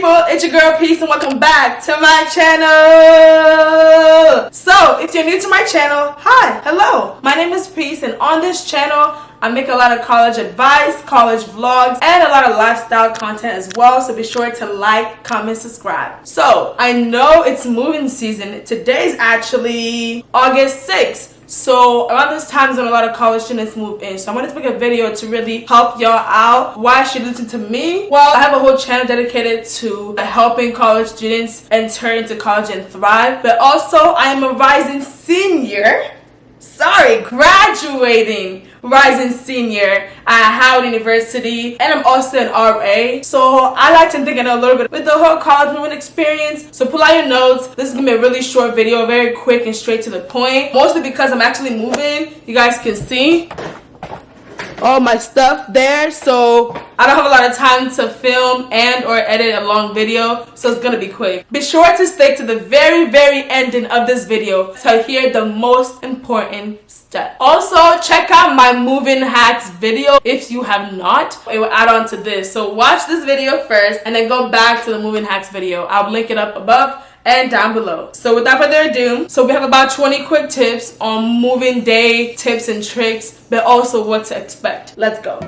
people, it's your girl Peace and welcome back to my channel. So if you're new to my channel, hi, hello, my name is Peace, and on this channel I make a lot of college advice, college vlogs, and a lot of lifestyle content as well, so be sure to like, comment, subscribe. So I know it's moving season. Today's actually August 6th. So around this time is when a lot of college students move in. So I wanted to make a video to really help y'all out. Why should you listen to me? Well, I have a whole channel dedicated to helping college students enter into college and thrive. But also I am a rising senior. Graduating rising senior at Howard University, and I'm also an RA. So I like to dig in a little bit with the whole college moving experience. So pull out your notes. This is gonna be a really short video, very quick and straight to the point. Mostly because I'm actually moving. You guys can see all my stuff there, so I don't have a lot of time to film and or edit a long video, so it's gonna be quick. Be sure to stick to the very ending of this video to hear the most important step. Also check out my moving hacks video if you have not. It will add on to this, so watch this video first and then go back to the moving hacks video. I'll link it up above and down below. So without further ado, so we have about 20 quick tips on moving day tips and tricks, but also what to expect. Let's go.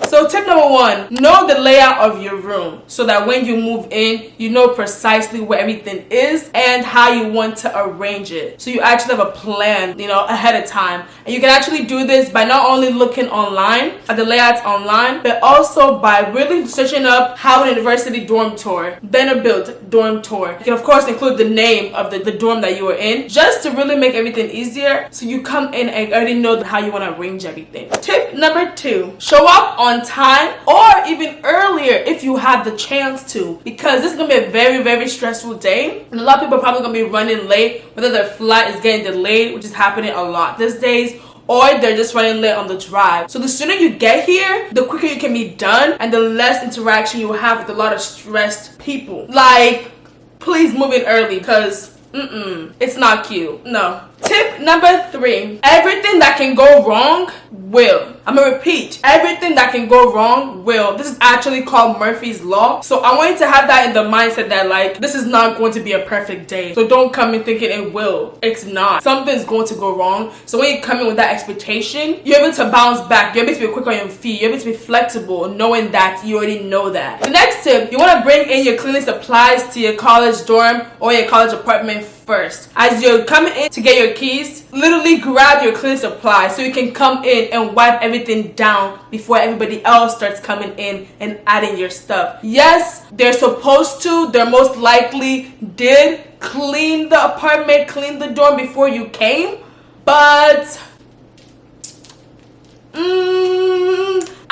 So tip number one, know the layout of your room so that when you move in, you know precisely where everything is and how you want to arrange it. So you actually have a plan, ahead of time. And you can actually do this by not only looking online at the layouts online, but also by really searching up Howard University dorm tour, Vanderbilt dorm tour. You can of course include the name of the dorm that you are in, just to really make everything easier so you come in and already know how you want to arrange everything. Tip number two, show up on time or even earlier if you have the chance to, because this is gonna be a very stressful day, and a lot of people are probably gonna be running late, whether their flight is getting delayed, which is happening a lot these days, or they're just running late on the drive. So the sooner you get here, the quicker you can be done and the less interaction you will have with a lot of stressed people. Like, please move in early, because it's not cute. No. Tip number three, everything that can go wrong will. I'm gonna repeat, everything that can go wrong will. This is actually called Murphy's Law. So I want you to have that in the mindset that this is not going to be a perfect day. So don't come in thinking it will. It's not. Something's going to go wrong. So when you come in with that expectation, you're able to bounce back. You're able to be quick on your feet. You're able to be flexible, knowing that you already know that. The next tip, you want to bring in your cleaning supplies to your college dorm or your college apartment first. As you're coming in to get your keys, literally grab your cleaning supplies so you can come in and wipe everything down before everybody else starts coming in and adding your stuff. Yes, they're supposed to, they're most likely did clean the apartment, clean the dorm before you came, but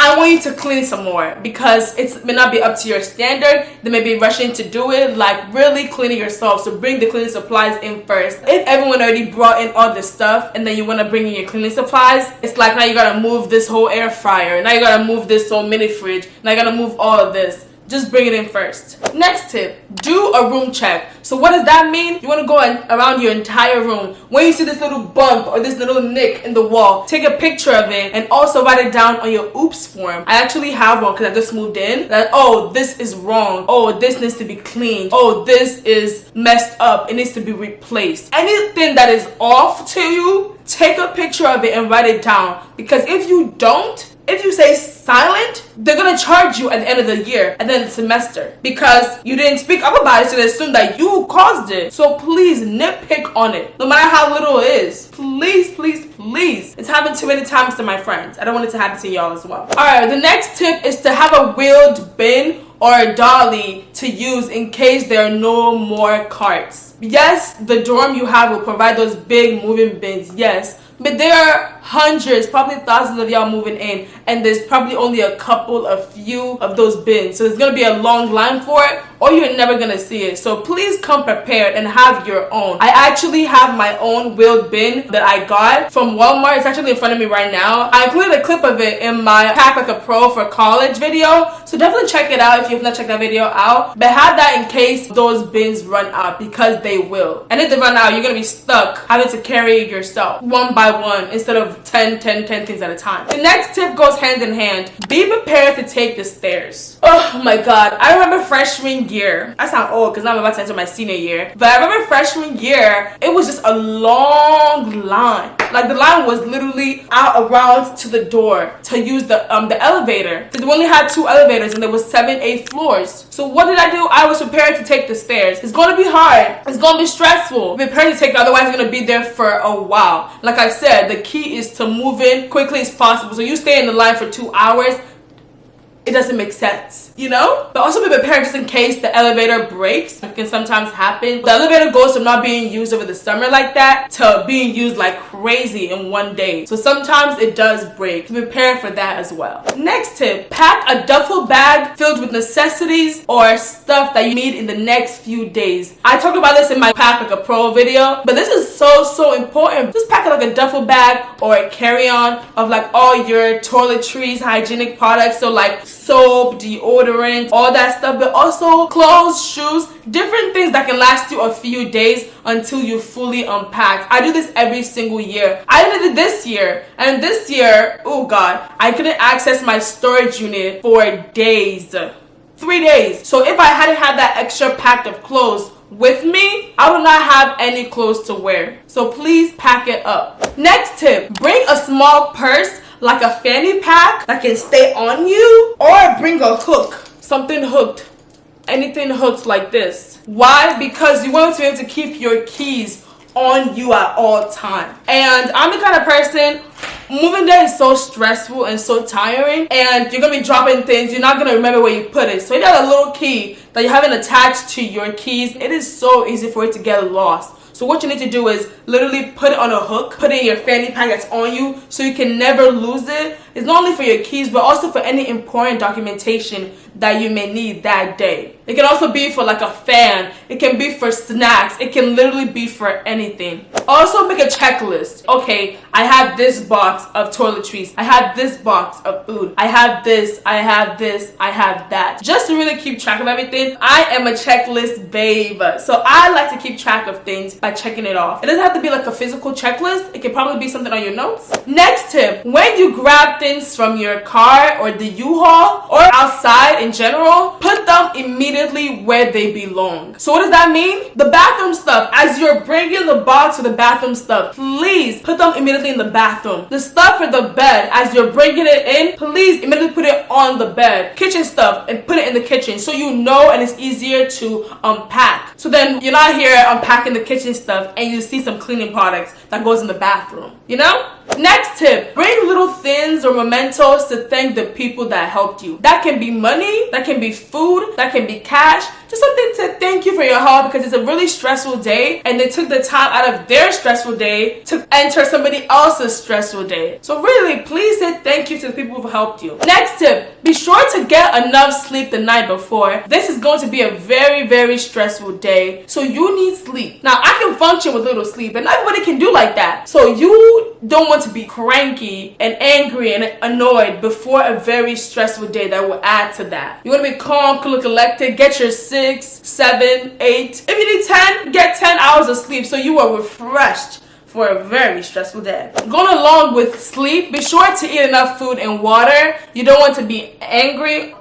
I want you to clean some more, because it may not be up to your standard. They may be rushing to do it, like really cleaning yourself. So bring the cleaning supplies in first. If everyone already brought in all this stuff and then you want to bring in your cleaning supplies, it's like now you gotta move this whole air fryer, now you gotta move this whole mini fridge, now you gotta move all of this. Just bring it in first. Next tip, do a room check. So what does that mean? You want to go around your entire room. When you see this little bump or this little nick in the wall, take a picture of it and also write it down on your oops form. I actually have one because I just moved in. That, oh, this is wrong. Oh, this needs to be cleaned. Oh, this is messed up. It needs to be replaced. Anything that is off to you, take a picture of it and write it down. Because if you don't, if you say silent, they're gonna charge you at the end of the year, at the end of the semester, because you didn't speak up about it, so they assume that you caused it. So please nitpick on it, no matter how little it is. Please. It's happened too many times to my friends. I don't want it to happen to y'all as well. Alright, the next tip is to have a wheeled bin or a dolly to use in case there are no more carts. Yes, the dorm you have will provide those big moving bins, yes, but there are hundreds, probably thousands of y'all moving in, and there's probably only a few of those bins. So there's gonna be a long line for it, or you're never gonna see it. So please come prepared and have your own. I actually have my own wheeled bin that I got from Walmart. It's actually in front of me right now. I included a clip of it in my Pack Like a Pro for college video, so definitely check it out if you have not checked that video out. But have that in case those bins run out, because they will. And if they run out, you're gonna be stuck having to carry it yourself one by one instead of 10 things at a time. The next tip goes hand in hand. Be prepared to take the stairs. Oh my god, I remember freshman year. I sound old because now I'm about to enter my senior year, but I remember freshman year, it was just a long line. Like the line was literally out around to the door to use the elevator. We only had 2 elevators and there was 7-8 floors. So what did I do? I was prepared to take the stairs. It's gonna be hard. It's gonna be stressful. Be prepared to take it, otherwise you're gonna be there for a while. Like I said, the key is to move in quickly as possible. So you stay in the line for 2 hours, it doesn't make sense, you know? But also be prepared just in case the elevator breaks. It can sometimes happen. The elevator goes from not being used over the summer like that to being used like crazy in one day. So sometimes it does break. So prepare for that as well. Next tip, pack a duffel bag filled with necessities or stuff that you need in the next few days. I talked about this in my Pack Like a Pro video, but this is so important. Just pack it like a duffel bag or a carry-on of like all your toiletries, hygienic products. So like soap, deodorant, all that stuff, but also clothes, shoes, different things that can last you a few days until you fully unpack. I do this every single year. I did it this year, and this year, oh god, I couldn't access my storage unit for days. 3 days. So if I hadn't had that extra pack of clothes with me, I would not have any clothes to wear. So please pack it up. Next tip, bring a small purse like a fanny pack that can stay on you, or bring a hook, something hooked, anything hooked like this. Why? Because you want to be able to keep your keys on you at all time. And I'm the kind of person, moving there is so stressful and so tiring, and you're gonna be dropping things, you're not gonna remember where you put it. So you got a little key that you haven't attached to your keys, it is so easy for it to get lost. So what you need to do is literally put it on a hook, put it in your fanny pack that's on you so you can never lose it. It's not only for your keys, but also for any important documentation that you may need that day. It can also be for like a fan. It can be for snacks. It can literally be for anything. Also make a checklist. Okay, I have this box of toiletries. I have this box of food. I have this, I have this, I have that. Just to really keep track of everything. I am a checklist babe. So I like to keep track of things by checking it off. It doesn't have to be like a physical checklist. It can probably be something on your notes. Next tip, when you grab things from your car or the U-Haul or outside in general, put them immediately where they belong. So what does that mean? The bathroom stuff, as you're bringing the box or the bathroom stuff, please put them immediately in the bathroom. The stuff for the bed, as you're bringing it in, please immediately put it on the bed. Kitchen stuff, and put it in the kitchen so you know and it's easier to unpack. So then you're not here unpacking the kitchen stuff and you see some cleaning products that goes in the bathroom, you know? Next tip, bring little things or mementos to thank the people that helped you. That can be money, that can be food, that can be cash, just something to thank you for your help, because it's a really stressful day and they took the time out of their stressful day to enter somebody else's stressful day. So really, please say thank you to the people who helped you. Next tip, be sure to get enough sleep the night before. This is going to be a very stressful day, so you need sleep. Now, I can function with little sleep, and not everybody can do like that. So you don't want to be cranky and angry and annoyed before a very stressful day that will add to that. You want to be calm, cool, collected, get your 6, 7, 8. If you need 10, get 10 hours of sleep so you are refreshed for a very stressful day. Going along with sleep, be sure to eat enough food and water. You don't want to be angry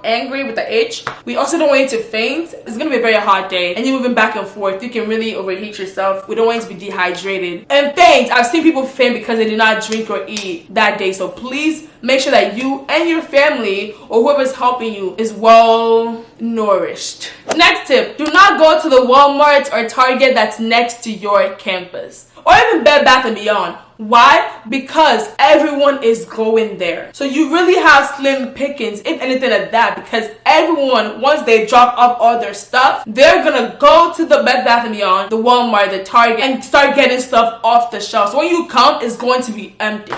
with the H. We also don't want you to faint. It's going to be a very hot day and you're moving back and forth. You can really overheat yourself. We don't want you to be dehydrated and faint. I've seen people faint because they did not drink or eat that day. So please make sure that you and your family or whoever's helping you is well nourished. Next tip, do not go to the Walmart or Target that's next to your campus, or even Bed Bath & Beyond. Why? Because everyone is going there. So you really have slim pickings, if anything at that, because everyone, once they drop off all their stuff, they're gonna go to the Bed Bath & Beyond, the Walmart, the Target, and start getting stuff off the shelf. So when you come, it's going to be empty.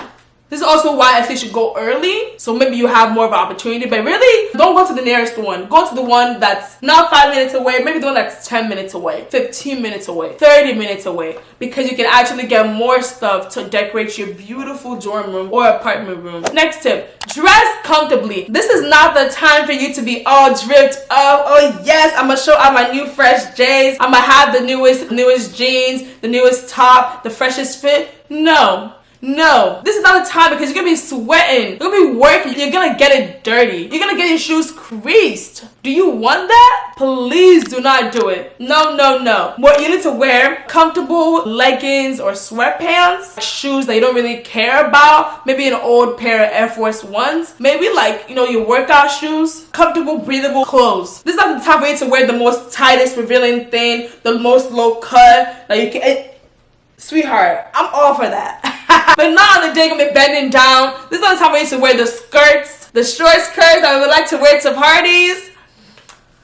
This is also why I think you should go early, so maybe you have more of an opportunity. But really, don't go to the nearest one. Go to the one that's not 5 minutes away, maybe the one that's 10 minutes away, 15 minutes away, 30 minutes away, because you can actually get more stuff to decorate your beautiful dorm room or apartment room. Next tip, dress comfortably. This is not the time for you to be all dripped up. Oh yes, I'm gonna show out my new fresh J's. I'm gonna have the newest jeans, the newest top, the freshest fit. No, this is not the time, because you're gonna be sweating, you're gonna be working, you're gonna get it dirty, you're gonna get your shoes creased. Do you want that? Please do not do it. No. What you need to wear, comfortable leggings or sweatpants, shoes that you don't really care about, maybe an old pair of Air Force Ones, maybe like, your workout shoes, comfortable, breathable clothes. This is not the time for you to wear the most tightest revealing thing, the most low cut that you can. Sweetheart, I'm all for that. But not on the day you're gonna be bending down. This is not the time for you to wear the skirts, the short skirts that we would like to wear to parties.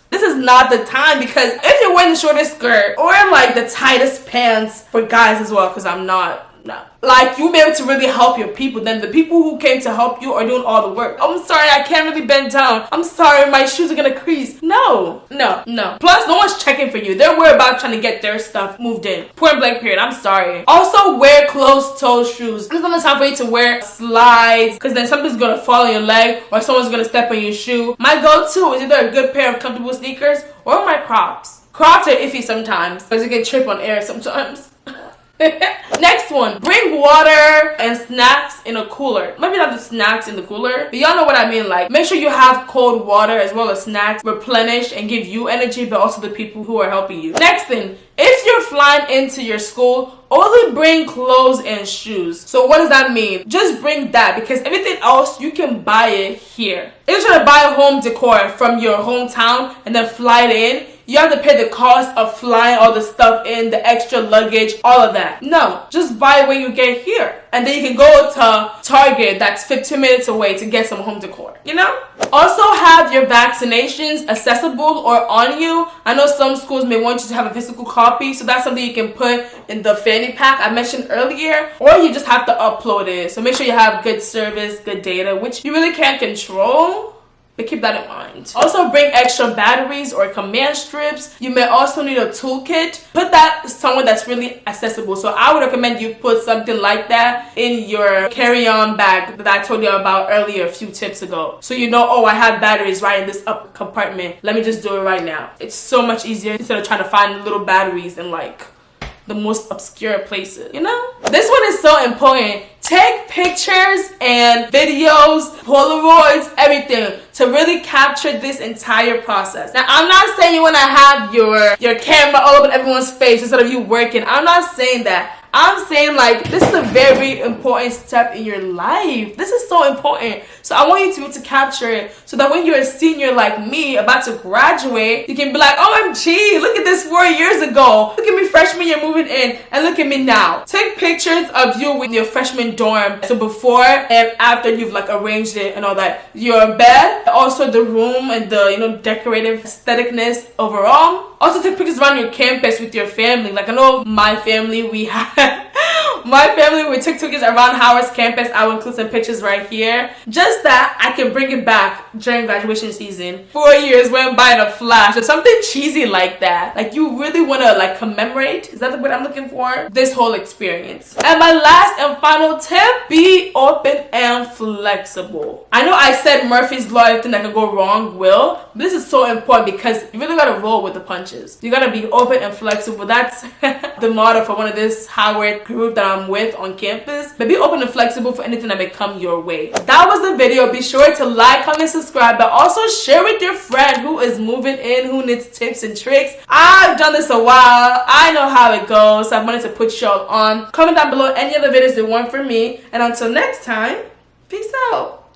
This is not the time, because if you're wearing the shortest skirt or like the tightest pants for guys as well, because I'm not. No. Like, you'll be able to really help your people. Then the people who came to help you are doing all the work. I'm sorry, I can't really bend down. I'm sorry, my shoes are gonna crease. No. Plus, no one's checking for you. They're worried about trying to get their stuff moved in. Point blank period. I'm sorry. Also, wear closed-toe shoes. This is not the time for you to wear slides, because then something's gonna fall on your leg or someone's gonna step on your shoe. My go-to is either a good pair of comfortable sneakers or my Crocs. Crocs are iffy sometimes, because you can trip on air sometimes. Next one, bring water and snacks in a cooler. Maybe not the snacks in the cooler, but y'all know what I mean. Like, make sure you have cold water as well as snacks, replenish and give you energy, but also the people who are helping you. Next thing, if you're flying into your school, only bring clothes and shoes. So what does that mean? Just bring that, because everything else you can buy it here. If you're trying to buy home decor from your hometown and then fly it in, you have to pay the cost of flying all the stuff in, the extra luggage, all of that. No, just buy it when you get here. And then you can go to Target that's 15 minutes away to get some home decor, Also have your vaccinations accessible or on you. I know some schools may want you to have a physical copy, so that's something you can put in the fanny pack I mentioned earlier, or you just have to upload it. So make sure you have good service, good data, which you really can't control. But keep that in mind. Also, bring extra batteries or command strips. You may also need a toolkit. Put that somewhere that's really accessible. So I would recommend you put something like that in your carry-on bag that I told you about earlier a few tips ago. So oh, I have batteries right in this up compartment. Let me just do it right now. It's so much easier instead of trying to find little batteries in like the most obscure places, This one is so important. Take pictures and videos, Polaroids, everything to really capture this entire process. Now, I'm not saying you want to have your camera all over everyone's face instead of you working. I'm not saying that. I'm saying like this is a very important step in your life. This is so important. So I want you to be able to capture it so that when you're a senior like me about to graduate, you can be like, OMG, look at this 4 years ago. Look at me freshman year moving in, and look at me now. Take pictures of you with your freshman dorm. So before and after you've like arranged it and all that. Your bed, also the room and the decorative aestheticness overall. Also take pictures around your campus with your family. Like I know my family, we took pictures around Howard's campus. I will include some pictures right here. Just that I can bring it back during graduation season. 4 years went by in a flash, or something cheesy like that. Like you really want to like commemorate, is that the word I'm looking for? This whole experience. And my last and final tip, be open and flexible. I know I said Murphy's Law, everything that can go wrong will, but this is so important because you really got to roll with the punches. You got to be open and flexible. That's the motto for one of this Howard group that I'm with on campus. But be open and flexible for anything that may come your way. That was the video. Be sure to like, comment, subscribe, but also share with your friend who is moving in, who needs tips and tricks. I've done this a while. I know how it goes. So I wanted to put y'all on. Comment down below any other videos you want from me. And until next time, peace out.